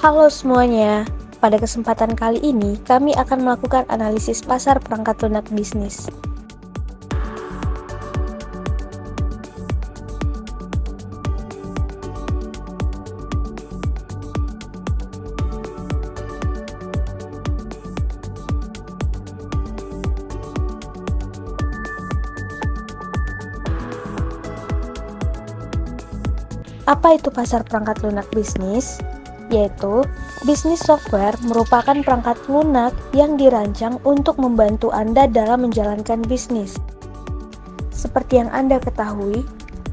Halo semuanya, pada kesempatan kali ini kami akan melakukan analisis pasar perangkat lunak bisnis. Apa itu pasar perangkat lunak bisnis? Yaitu, bisnis software merupakan perangkat lunak yang dirancang untuk membantu Anda dalam menjalankan bisnis. Seperti yang Anda ketahui,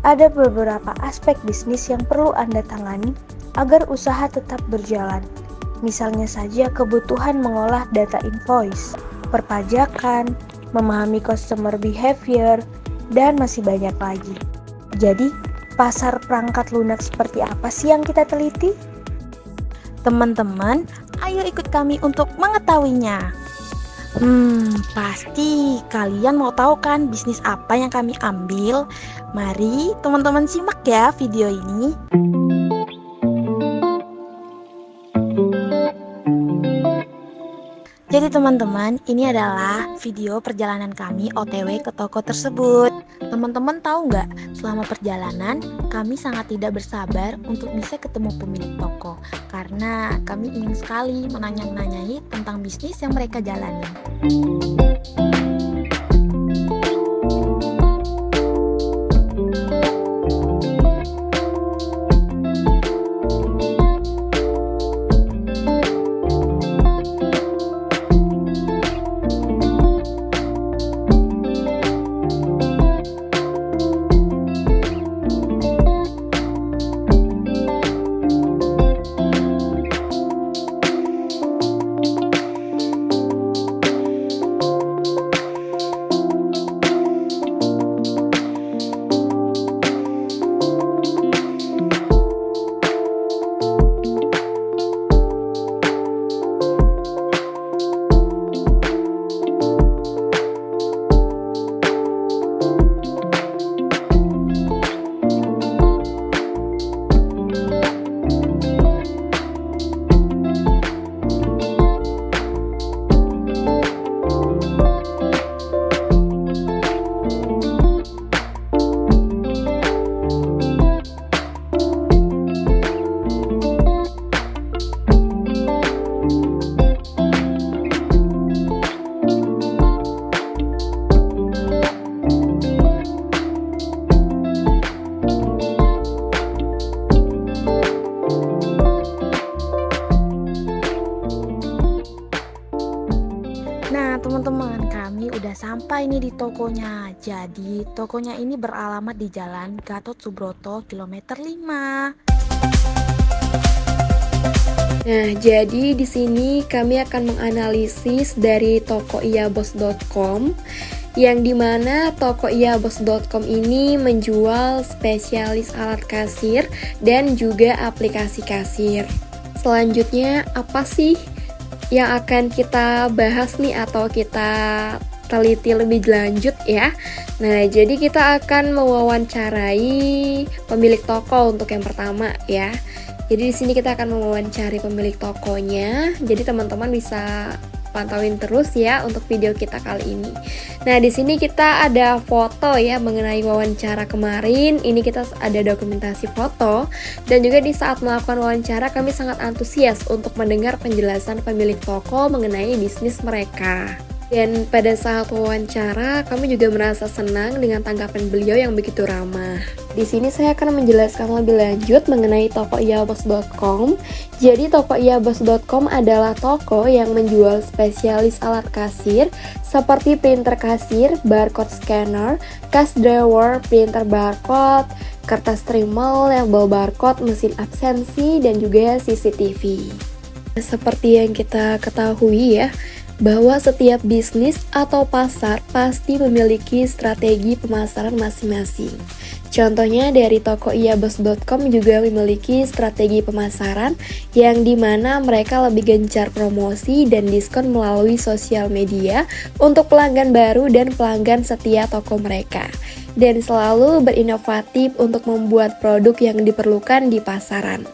ada beberapa aspek bisnis yang perlu Anda tangani agar usaha tetap berjalan. Misalnya saja kebutuhan mengolah data invoice, perpajakan, memahami customer behavior, dan masih banyak lagi. Jadi, pasar perangkat lunak seperti apa sih yang kita teliti? Teman-teman, ayo ikut kami untuk mengetahuinya. Pasti kalian mau tahu kan bisnis apa yang kami ambil? Mari teman-teman simak ya video ini. Jadi teman-teman, ini adalah video perjalanan kami OTW ke toko tersebut. Teman-teman tahu nggak, selama perjalanan kami sangat tidak bersabar untuk bisa ketemu pemilik toko. Karena kami ingin sekali menanyai tentang bisnis yang mereka jalani. Nah teman-teman, kami udah sampai nih di tokonya. Jadi tokonya ini beralamat di Jalan Gatot Subroto kilometer 5. Nah, jadi di sini kami akan menganalisis dari toko iyabos.com yang dimana toko iyabos.com ini menjual spesialis alat kasir dan juga aplikasi kasir. Selanjutnya apa sih yang akan kita bahas nih atau kita teliti lebih lanjut ya. Nah, jadi kita akan mewawancarai pemilik toko untuk yang pertama ya. Jadi di sini kita akan mewawancari pemilik tokonya. Jadi teman-teman bisa pantauin terus ya untuk video kita kali ini. Nah, di sini kita ada foto ya mengenai wawancara kemarin. Ini kita ada dokumentasi foto dan juga di saat melakukan wawancara kami sangat antusias untuk mendengar penjelasan pemilik toko mengenai bisnis mereka. Dan pada saat wawancara, kami juga merasa senang dengan tanggapan beliau yang begitu ramah. Di sini saya akan menjelaskan lebih lanjut mengenai toko iyabos.com. Jadi toko iyabos.com adalah toko yang menjual spesialis alat kasir seperti printer kasir, barcode scanner, cash drawer, printer barcode, kertas trimel, label barcode, mesin absensi, dan juga CCTV. Seperti yang kita ketahui ya, bahwa setiap bisnis atau pasar pasti memiliki strategi pemasaran masing-masing. Contohnya dari toko iyabos.com juga memiliki strategi pemasaran yang dimana mereka lebih gencar promosi dan diskon melalui sosial media untuk pelanggan baru dan pelanggan setia toko mereka. Dan selalu berinovatif untuk membuat produk yang diperlukan di pasaran.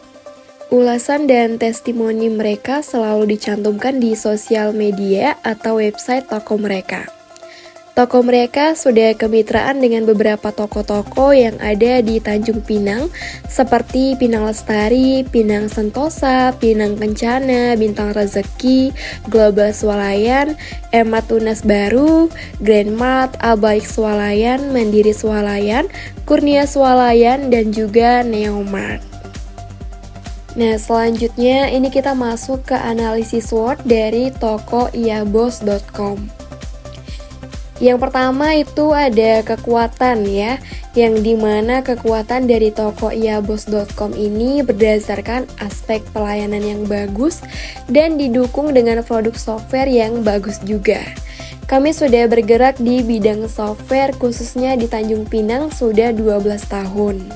Ulasan dan testimoni mereka selalu dicantumkan di sosial media atau website toko mereka. Toko mereka sudah kemitraan dengan beberapa toko-toko yang ada di Tanjung Pinang seperti Pinang Lestari, Pinang Sentosa, Pinang Kencana, Bintang Rezeki, Global Swalayan, Emat Tunas Baru, Grand Mart, Albaik Swalayan, Mandiri Swalayan, Kurnia Swalayan, dan juga Neomart. Nah, selanjutnya ini kita masuk ke analisis SWOT dari toko iabos.com. Yang pertama itu ada kekuatan ya, yang dimana kekuatan dari toko iabos.com ini berdasarkan aspek pelayanan yang bagus dan didukung dengan produk software yang bagus juga. Kami sudah bergerak di bidang software khususnya di Tanjung Pinang sudah 12 tahun.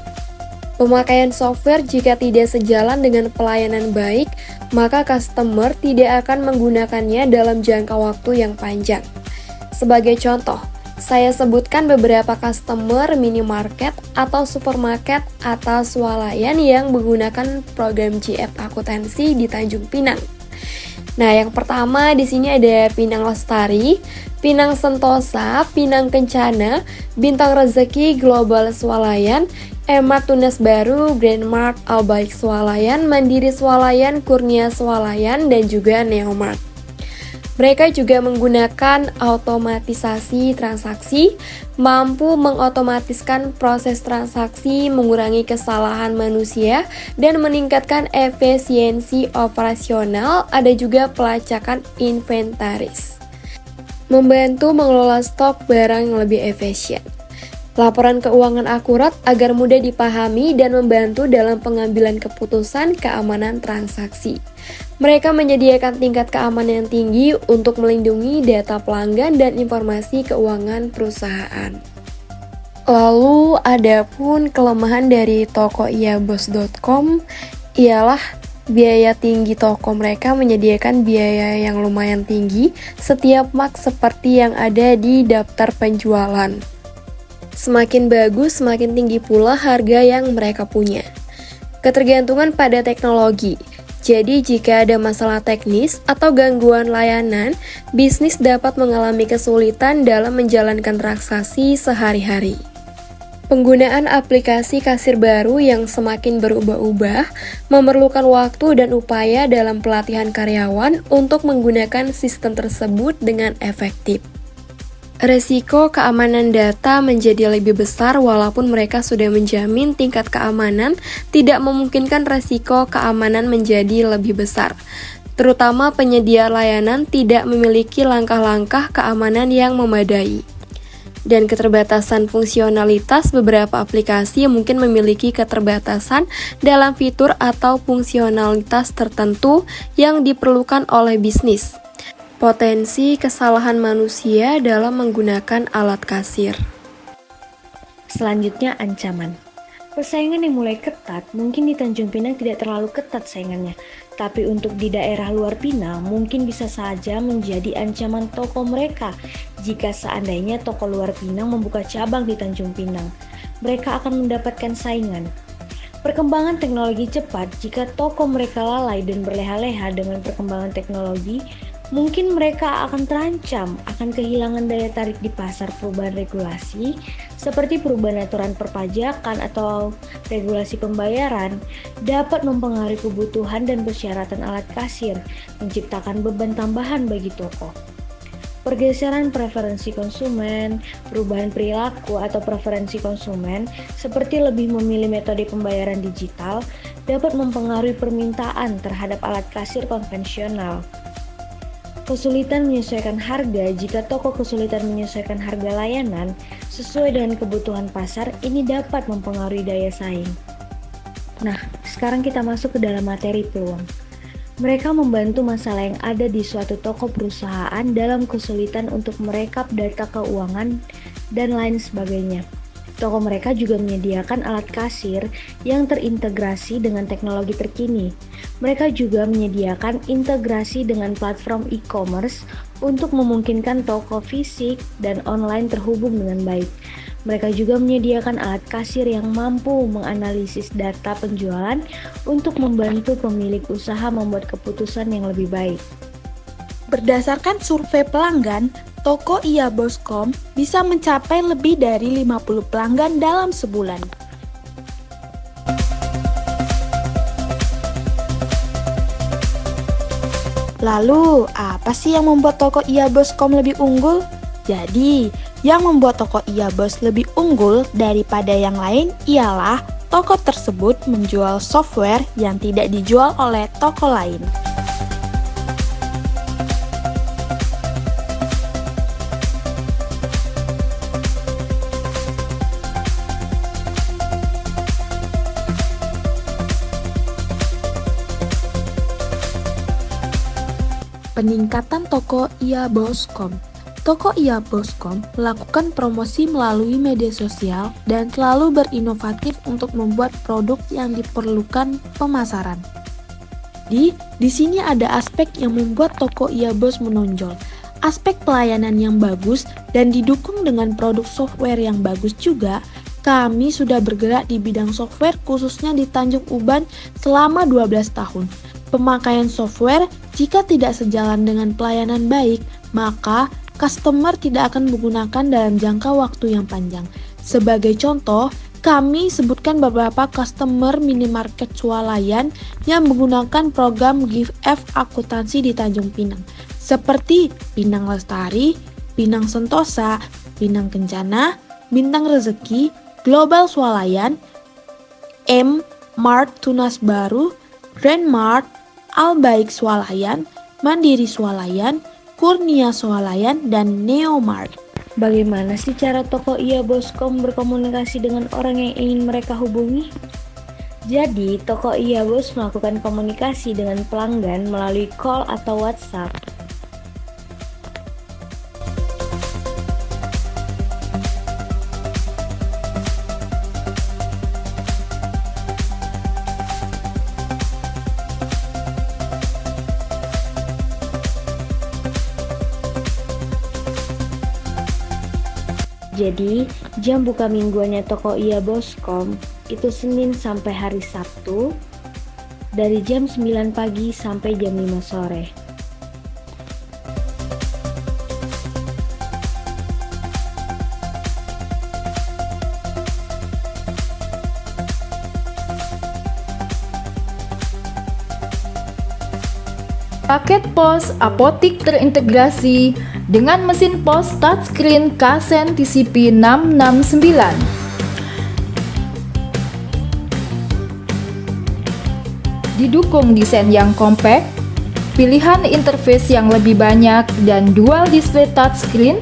Pemakaian software jika tidak sejalan dengan pelayanan baik, maka customer tidak akan menggunakannya dalam jangka waktu yang panjang. Sebagai contoh, saya sebutkan beberapa customer minimarket atau supermarket atau swalayan yang menggunakan program GF akuntansi di Tanjung Pinang. Nah, yang pertama di sini ada Pinang Lestari, Pinang Sentosa, Pinang Kencana, Bintang Rezeki, Global Swalayan, Emat Tunas Baru, Grand Mart, Albaik Swalayan, Mandiri Swalayan, Kurnia Swalayan, dan juga Neomart. Mereka juga menggunakan otomatisasi transaksi, mampu mengotomatiskan proses transaksi, mengurangi kesalahan manusia, dan meningkatkan efisiensi operasional. Ada juga pelacakan inventaris. Membantu mengelola stok barang yang lebih efisien. Laporan keuangan akurat agar mudah dipahami dan membantu dalam pengambilan keputusan keamanan transaksi. Mereka menyediakan tingkat keamanan yang tinggi untuk melindungi data pelanggan dan informasi keuangan perusahaan. Lalu, adapun kelemahan dari toko iabos.com ialah biaya tinggi toko mereka menyediakan biaya yang lumayan tinggi setiap mak seperti yang ada di daftar penjualan. Semakin bagus, semakin tinggi pula harga yang mereka punya. Ketergantungan pada teknologi. Jadi jika ada masalah teknis atau gangguan layanan, bisnis dapat mengalami kesulitan dalam menjalankan transaksi sehari-hari. Penggunaan aplikasi kasir baru yang semakin berubah-ubah memerlukan waktu dan upaya dalam pelatihan karyawan untuk menggunakan sistem tersebut dengan efektif. Resiko keamanan data menjadi lebih besar walaupun mereka sudah menjamin tingkat keamanan, tidak memungkinkan resiko keamanan menjadi lebih besar. Terutama penyedia layanan tidak memiliki langkah-langkah keamanan yang memadai. Dan keterbatasan fungsionalitas beberapa aplikasi mungkin memiliki keterbatasan dalam fitur atau fungsionalitas tertentu yang diperlukan oleh bisnis. Potensi kesalahan manusia dalam menggunakan alat kasir. Selanjutnya, ancaman. Persaingan yang mulai ketat, mungkin di Tanjung Pinang tidak terlalu ketat saingannya, tapi untuk di daerah luar Pinang mungkin bisa saja menjadi ancaman toko mereka jika seandainya toko luar Pinang membuka cabang di Tanjung Pinang. Mereka akan mendapatkan saingan. Perkembangan teknologi cepat, jika toko mereka lalai dan berleha-leha dengan perkembangan teknologi, mungkin mereka akan terancam akan kehilangan daya tarik di pasar. Perubahan regulasi seperti perubahan aturan perpajakan atau regulasi pembayaran dapat mempengaruhi kebutuhan dan persyaratan alat kasir, menciptakan beban tambahan bagi toko. Pergeseran preferensi konsumen, perubahan perilaku atau preferensi konsumen seperti lebih memilih metode pembayaran digital dapat mempengaruhi permintaan terhadap alat kasir konvensional. Kesulitan menyesuaikan harga. Jika toko kesulitan menyesuaikan harga layanan sesuai dengan kebutuhan pasar, ini dapat mempengaruhi daya saing. Nah, sekarang kita masuk ke dalam materi peluang. Mereka membantu masalah yang ada di suatu toko perusahaan dalam kesulitan untuk merekap data keuangan dan lain sebagainya. Toko mereka juga menyediakan alat kasir yang terintegrasi dengan teknologi terkini. Mereka juga menyediakan integrasi dengan platform e-commerce untuk memungkinkan toko fisik dan online terhubung dengan baik. Mereka juga menyediakan alat kasir yang mampu menganalisis data penjualan untuk membantu pemilik usaha membuat keputusan yang lebih baik. Berdasarkan survei pelanggan, toko iabos.com bisa mencapai lebih dari 50 pelanggan dalam sebulan. Lalu, apa sih yang membuat toko iabos.com lebih unggul? Jadi, yang membuat toko iabos lebih unggul daripada yang lain ialah toko tersebut menjual software yang tidak dijual oleh toko lain. Peningkatan toko iabos.com. Toko iabos.com melakukan promosi melalui media sosial dan selalu berinovatif untuk membuat produk yang diperlukan pemasaran. Di sini ada aspek yang membuat toko iabos menonjol. Aspek pelayanan yang bagus dan didukung dengan produk software yang bagus juga. Kami sudah bergerak di bidang software khususnya di Tanjung Uban selama 12 tahun. Pemakaian software jika tidak sejalan dengan pelayanan baik, maka customer tidak akan menggunakan dalam jangka waktu yang panjang. Sebagai contoh, kami sebutkan beberapa customer minimarket swalayan yang menggunakan program GiveF akuntansi di Tanjung Pinang, seperti Pinang Lestari, Pinang Sentosa, Pinang Kencana, Bintang Rezeki, Global Swalayan, M-Mart Tunas Baru, Grand Mart, Albaik Swalayan, Mandiri Swalayan, Kurnia Swalayan, dan Neomart. Bagaimana sih cara toko iabos.com berkomunikasi dengan orang yang ingin mereka hubungi? Jadi, toko iabos melakukan komunikasi dengan pelanggan melalui call atau WhatsApp. Jadi, jam buka mingguannya toko iabos.com itu Senin sampai hari Sabtu dari jam 9 pagi sampai jam 5 sore. Paket pos apotik terintegrasi dengan mesin pos touchscreen Kasen TCP 669. Didukung desain yang compact, pilihan interface yang lebih banyak, dan dual display touchscreen,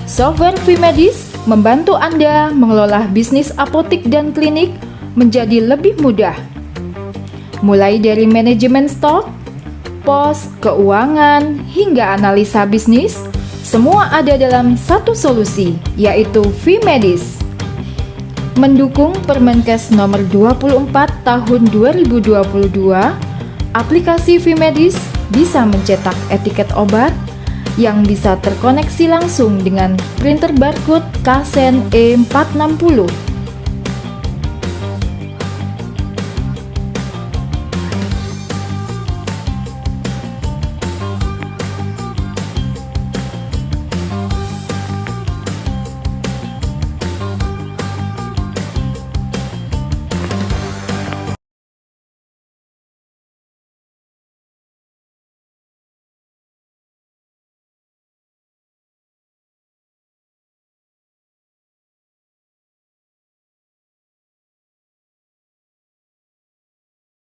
software Vimedis membantu Anda mengelola bisnis apotik dan klinik menjadi lebih mudah. Mulai dari manajemen stok, pos, keuangan, hingga analisa bisnis, semua ada dalam satu solusi, yaitu Vimedis. Mendukung Permenkes nomor 24 tahun 2022, aplikasi Vimedis bisa mencetak etiket obat yang bisa terkoneksi langsung dengan printer barcode Kasen E460